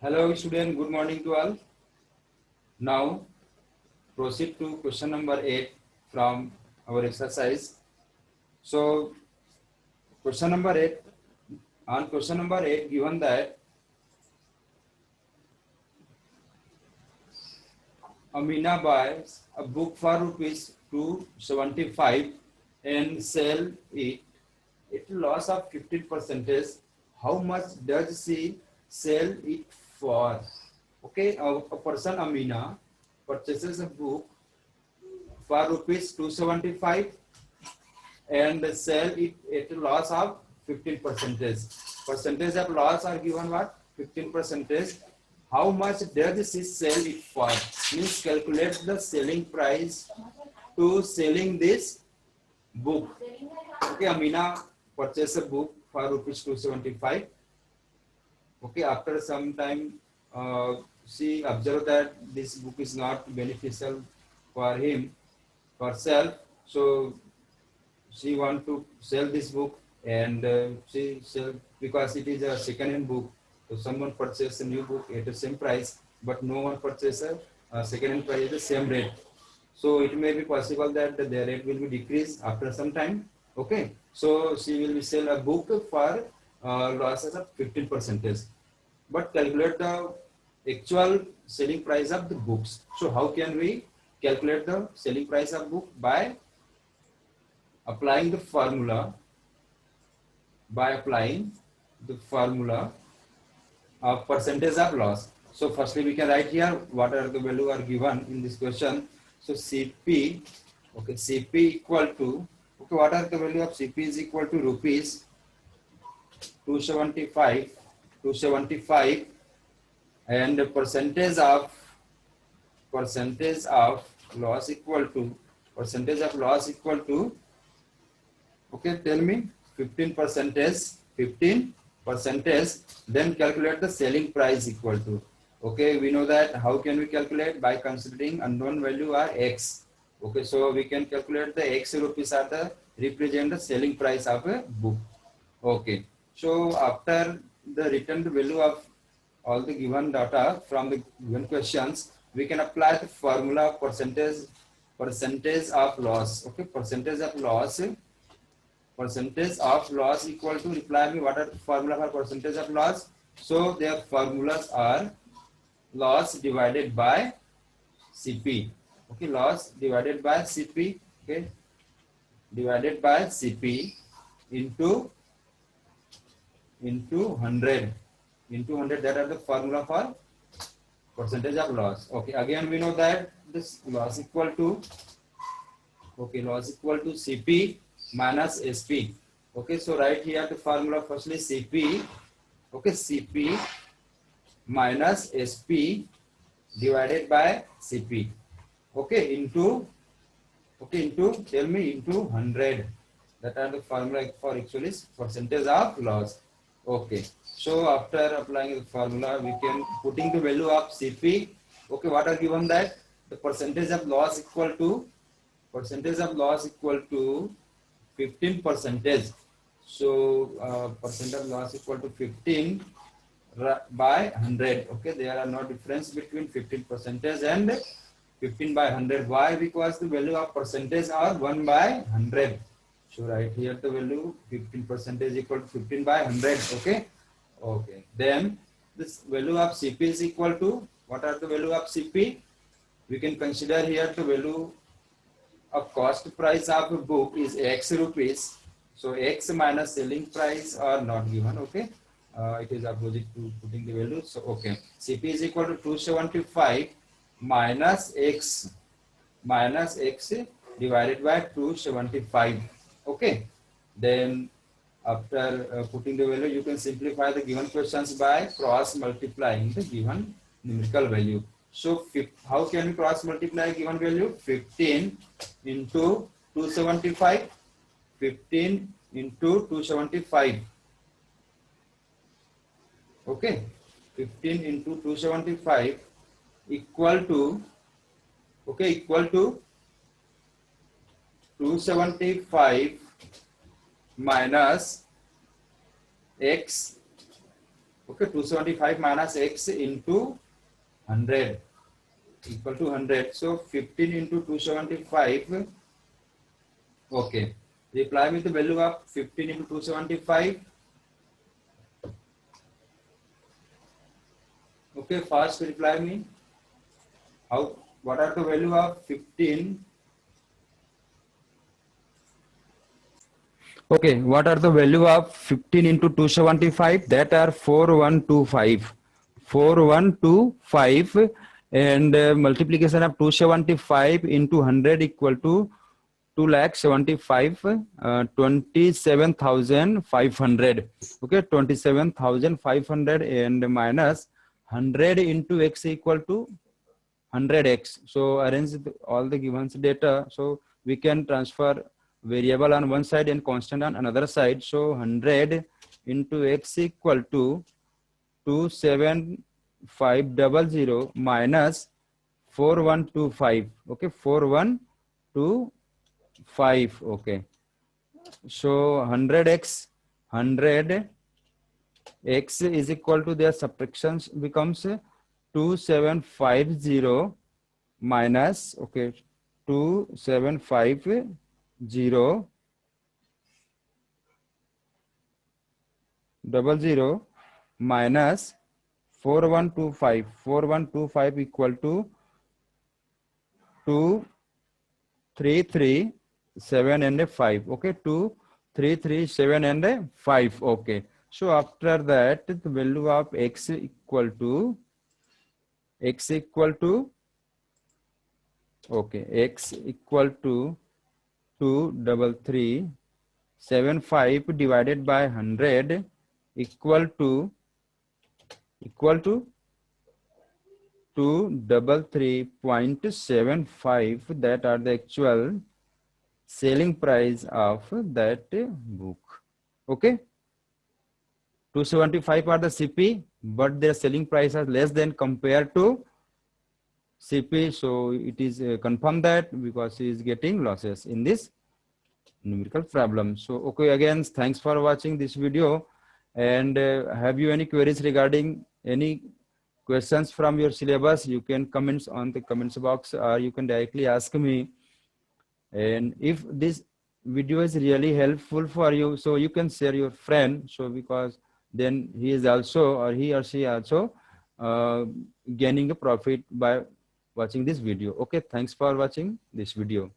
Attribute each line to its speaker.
Speaker 1: Hello student, good morning to all. Now proceed to question number 8 from our exercise. So question number 8, on question number 8 given that Amina buys a book for rupees 275 and sell it at loss of 15%. How much does she sell it for? Okay, a person Amina purchases a book for rupees 275 and sell it at a loss of 15%. Percentage of loss are given what? 15%. How much does she sell it for? Means calculate the selling price to selling this book. Okay, Amina purchased a book for rupees 275. Okay, after some time, she observed that this book is not beneficial for him, for self. So she want to sell this book and she sell because it is a second-hand book. So someone purchase a new book at the same price, but no one purchase a second-hand price at the same rate. So it may be possible that the rate will be decreased after some time. Okay, so she will sell a book for losses of 15%. But calculate the actual selling price of the books. So how can we calculate the selling price of book? By applying the formula of percentage of loss. So firstly we can write here what are the value are given in this question. So CP, okay, CP equal to, okay, what are the value of CP is equal to rupees 275 and the percentage of loss equal to, okay, tell me 15%, then calculate the selling price equal to. Okay, we know that how can we calculate? By considering unknown value are X. Okay, so we can calculate the X rupees are the represent the selling price of a book. Okay, so after the return the value of all the given data from the given questions, we can apply the formula of percentage of loss. Okay, percentage of loss equal to, reply me what are the formula for percentage of loss. So their formulas are loss divided by CP. Okay, loss divided by CP. Okay, divided by CP into 100. That are the formula for percentage of loss. Okay, again we know that this loss equal to, okay, loss equal to CP minus SP. Okay, so write here the formula firstly CP, okay, CP minus SP divided by CP, okay, into, tell me, into 100. That are the formula for actually percentage of loss. Okay, so after applying the formula, we can putting the value of CP. Okay, what are given that the percentage of loss equal to 15%. So percent of loss equal to 15 by 100. Okay, there are no difference between 15% and 15 by 100. Why? Because the value of percentage are 1 by 100. So right here the value 15% equal to 15 by 100. Okay. Okay. Then this value of CP is equal to, what are the value of CP? We can consider here the value of cost price of a book is X rupees. So X minus selling price are not given. Okay. It is opposite to putting the value. So okay. CP is equal to 275 minus X divided by 275. Okay, then after putting the value, you can simplify the given questions by cross multiplying the given numerical value. So how can we cross multiply given value? 15 into 275. 15 into 275. Okay, 15 into 275 equal to, okay, equal to 275 minus X Okay, 275 minus x into 100 equal to 100. So 15 into 275. Okay, reply with the value of 15 into 275. Okay, first reply me. How? What are the value of 15? Okay, what are the value of 15 into 275? That are 4125. 4125, and multiplication of 275 into 100 equal to 2,75, 27,500. Okay, 27,500, and minus 100 into x equal to 100x. So arrange all the given data. So we can transfer variable on one side and constant on another side. So 100 into x equal to 27500 minus 4125. Okay, 4125. Okay, so 100x, 100 x is equal to their subtractions becomes 2750 minus, okay, 2750 minus 4125. 4125 equal to 2337 and 5. Okay, 2337 and 5. Okay, so after that the value of x equal to okay, x equal to 23375 divided by 100 equal to 233.75. that are the actual selling price of that book. Okay, 275 are the CP, but their selling price are less than compared to CP. So it is confirmed that because he is getting losses in this numerical problem. So okay, again, thanks for watching this video. And have you any queries regarding any questions from your syllabus? You can comment on the comments box, or you can directly ask me. And if this video is really helpful for you, so you can share your friend, so because then he is also, or he or she also gaining a profit by watching this video. Okay, thanks for watching this video.